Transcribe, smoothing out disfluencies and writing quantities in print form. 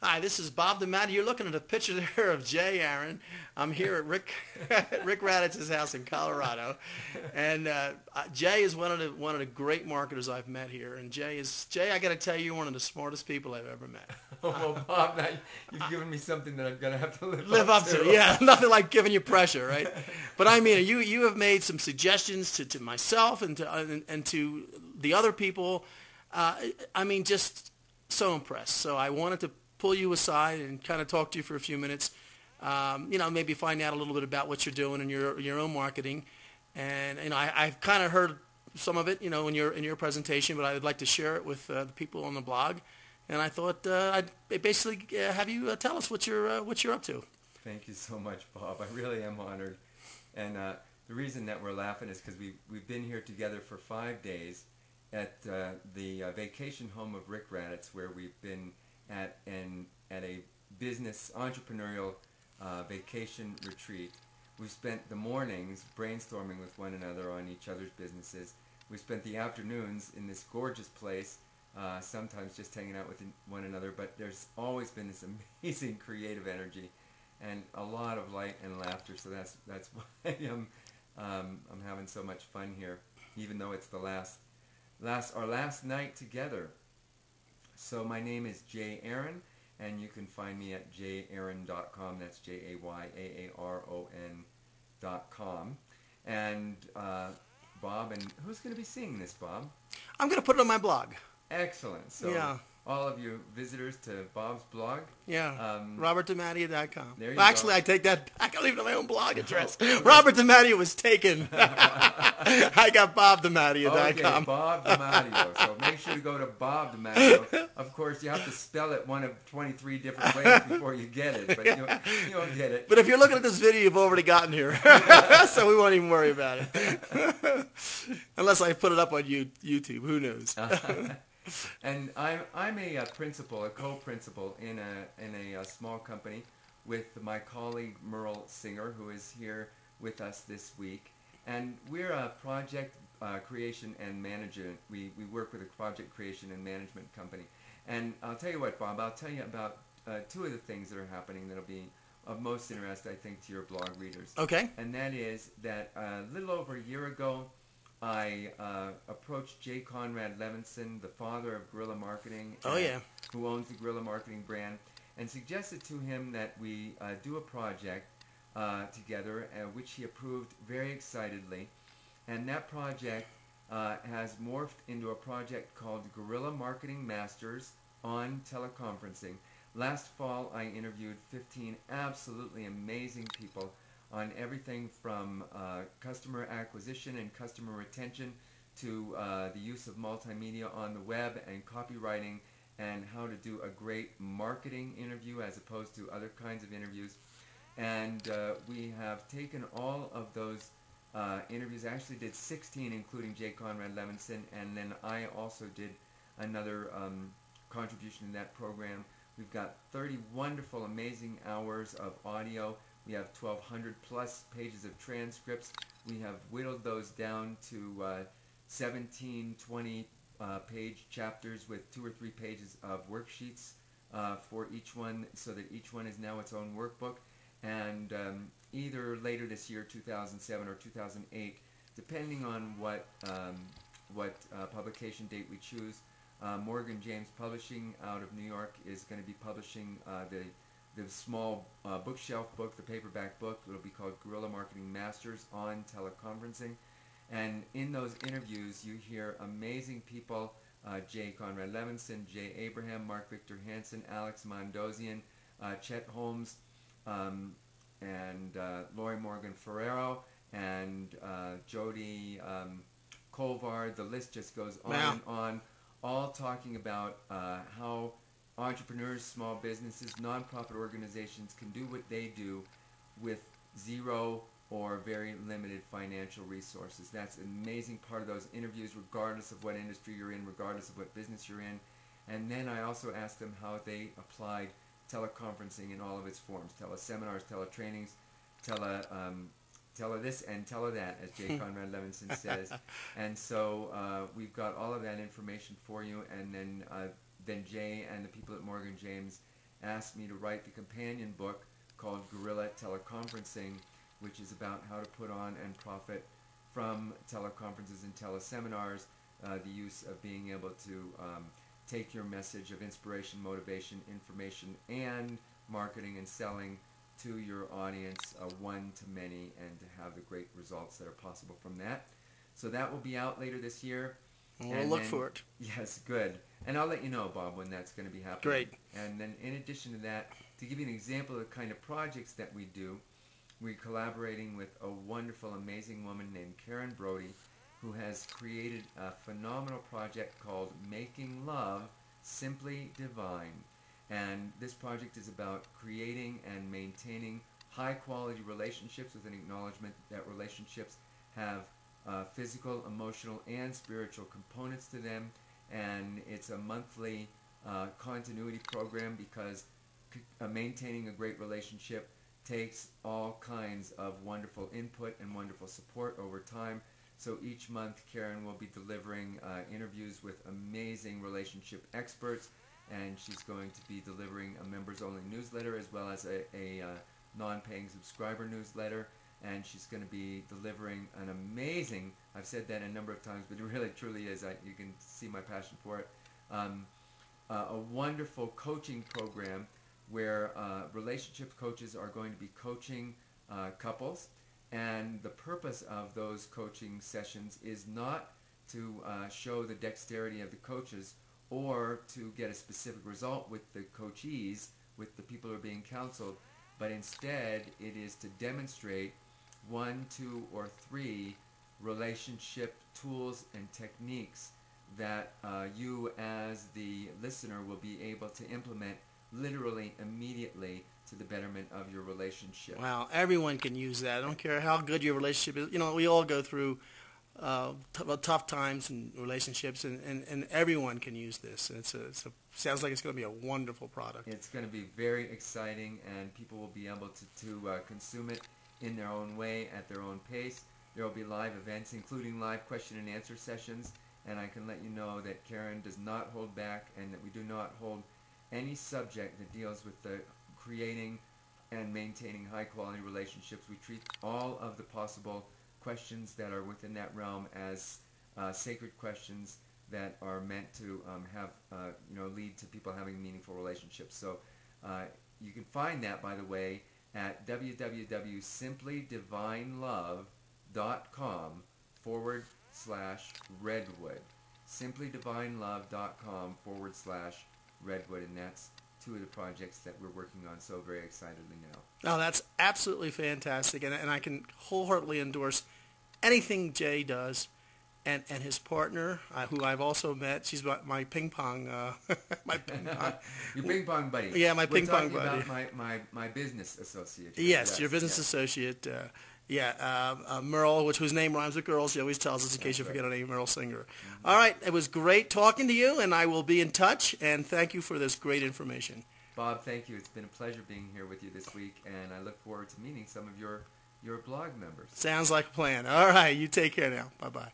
Hi, this is Bob DiMattia. You're looking at a picture there of Jay Aaron. I'm here at Rick Raditz's house in Colorado, and Jay is one of the great marketers I've met here. And Jay, I got to tell you, you're one of the smartest people I've ever met. Oh, well, Bob, now you've given me something that I'm going to have to live up to. Yeah, nothing like giving you pressure, right? But I mean, you have made some suggestions to myself and to the other people. I mean, just so impressed. So I wanted to pull you aside and kind of talk to you for a few minutes. Maybe find out a little bit about what you're doing in your own marketing. And I've kind of heard some of it, in your presentation, but I would like to share it with the people on the blog. And I thought I'd basically have you tell us what you're up to. Thank you so much, Bob. I really am honored. And the reason that we're laughing is because we've been here together for 5 days at the vacation home of Rick Raditz, where we've been at a business entrepreneurial vacation retreat. We've spent the mornings brainstorming with one another on each other's businesses. We spent the afternoons in this gorgeous place, sometimes just hanging out with one another, but there's always been this amazing creative energy and a lot of light and laughter, so that's why I'm having so much fun here, even though it's our last night together. So my name is Jay Aaron, and you can find me at jayaaron.com. That's JAYAARON.com. And Bob, and who's going to be seeing this, Bob? I'm going to put it on my blog. Excellent. So yeah. All of you visitors to Bob's blog. Yeah, RobertDiMattia.com. There you Actually, go. I take that back. I'll leave it on my own blog address. Robert DiMattia was taken. I got BobDiMattia.com. Okay, Bob DiMattia. So make sure to go to Bob DiMattia. Of course, you have to spell it one of 23 different ways before you get it, but you'll get it. But if you're looking at this video, you've already gotten here. So we won't even worry about it. Unless I put it up on YouTube. Who knows? And I'm a co-principal in a small company with my colleague Merle Singer, who is here with us this week. And we're a project creation and management. We work with a project creation and management company. And I'll tell you what, Bob, I'll tell you about two of the things that are happening that'll be of most interest, I think, to your blog readers. Okay. And that is that a little over a year ago, I approached Jay Conrad Levinson, the father of Guerilla Marketing, who owns the Guerilla Marketing brand, and suggested to him that we do a project together, which he approved very excitedly. And that project has morphed into a project called Guerilla Marketing Masters on Teleconferencing. Last fall, I interviewed 15 absolutely amazing people on everything from customer acquisition and customer retention to the use of multimedia on the web and copywriting and how to do a great marketing interview as opposed to other kinds of interviews. And we have taken all of those interviews. I actually did 16, including Jay Conrad Levinson, and then I also did another contribution in that program. We've got 30 wonderful, amazing hours of audio. We have 1,200 plus pages of transcripts. We have whittled those down to 17, 20 page chapters with 2 or 3 pages of worksheets for each one, so that each one is now its own workbook. And either later this year, 2007 or 2008, depending on what publication date we choose, Morgan James Publishing out of New York is going to be publishing the small bookshelf book, the paperback book. It'll be called Guerilla Marketing Masters on Teleconferencing. And in those interviews, you hear amazing people, Jay Conrad Levinson, Jay Abraham, Mark Victor Hansen, Alex Mondosian, Chet Holmes, and Lori Morgan Ferrero, and Jody Colvard. The list just goes on and on, all talking about how entrepreneurs, small businesses, nonprofit organizations can do what they do with zero or very limited financial resources. That's an amazing part of those interviews, regardless of what industry you're in, regardless of what business you're in. And then I also asked them how they applied teleconferencing in all of its forms: teleseminars, teletrainings, tele this and tele that, as Jay Conrad Levinson says. And so we've got all of that information for you, and then Jay and the people at Morgan James asked me to write the companion book called Guerilla Teleconferencing, which is about how to put on and profit from teleconferences and teleseminars, the use of being able to take your message of inspiration, motivation, information, and marketing and selling to your audience one to many, and to have the great results that are possible from that. So that will be out later this year. We'll look for it. Yes, good. And I'll let you know, Bob, when that's going to be happening. Great. And then in addition to that, to give you an example of the kind of projects that we do, we're collaborating with a wonderful, amazing woman named Karen Brody, who has created a phenomenal project called Making Love Simply Divine. And this project is about creating and maintaining high-quality relationships with an acknowledgement that relationships have physical, emotional, and spiritual components to them. And it's a monthly continuity program, because maintaining a great relationship takes all kinds of wonderful input and wonderful support over time. So each month Karen will be delivering interviews with amazing relationship experts, and she's going to be delivering a members-only newsletter as well as a non-paying subscriber newsletter. And she's going to be delivering an amazing, I've said that a number of times, but it really truly is, you can see my passion for it, a wonderful coaching program where relationship coaches are going to be coaching couples. And the purpose of those coaching sessions is not to show the dexterity of the coaches or to get a specific result with the coachees, with the people who are being counseled, but instead it is to demonstrate 1, 2, or 3 relationship tools and techniques that you as the listener will be able to implement literally immediately to the betterment of your relationship. Wow, everyone can use that. I don't care how good your relationship is. You know, we all go through tough times in relationships, and everyone can use this. And sounds like it's going to be a wonderful product. It's going to be very exciting, and people will be able to consume it in their own way, at their own pace. There will be live events, including live question and answer sessions, and I can let you know that Karen does not hold back, and that we do not hold any subject that deals with the creating and maintaining high-quality relationships. We treat all of the possible questions that are within that realm as sacred questions that are meant to lead to people having meaningful relationships. So you can find that, by the way, at www.simplydivinelove.com/redwood. simplydivinelove.com/redwood, and that's 2 of the projects that we're working on so very excitedly now. Oh, that's absolutely fantastic, and I can wholeheartedly endorse anything Jay does, and his partner, who I've also met. She's my ping pong, my ping pong. Your ping pong buddy. Yeah, my ping pong buddy. We're talking about my business associate. Yes, your business associate. Merle, whose name rhymes with girls. She always tells us, in case you forget her name, Merle Singer. Mm-hmm. All right, it was great talking to you, and I will be in touch, and thank you for this great information. Bob, thank you. It's been a pleasure being here with you this week, and I look forward to meeting some of your blog members. Sounds like a plan. All right, you take care now. Bye-bye.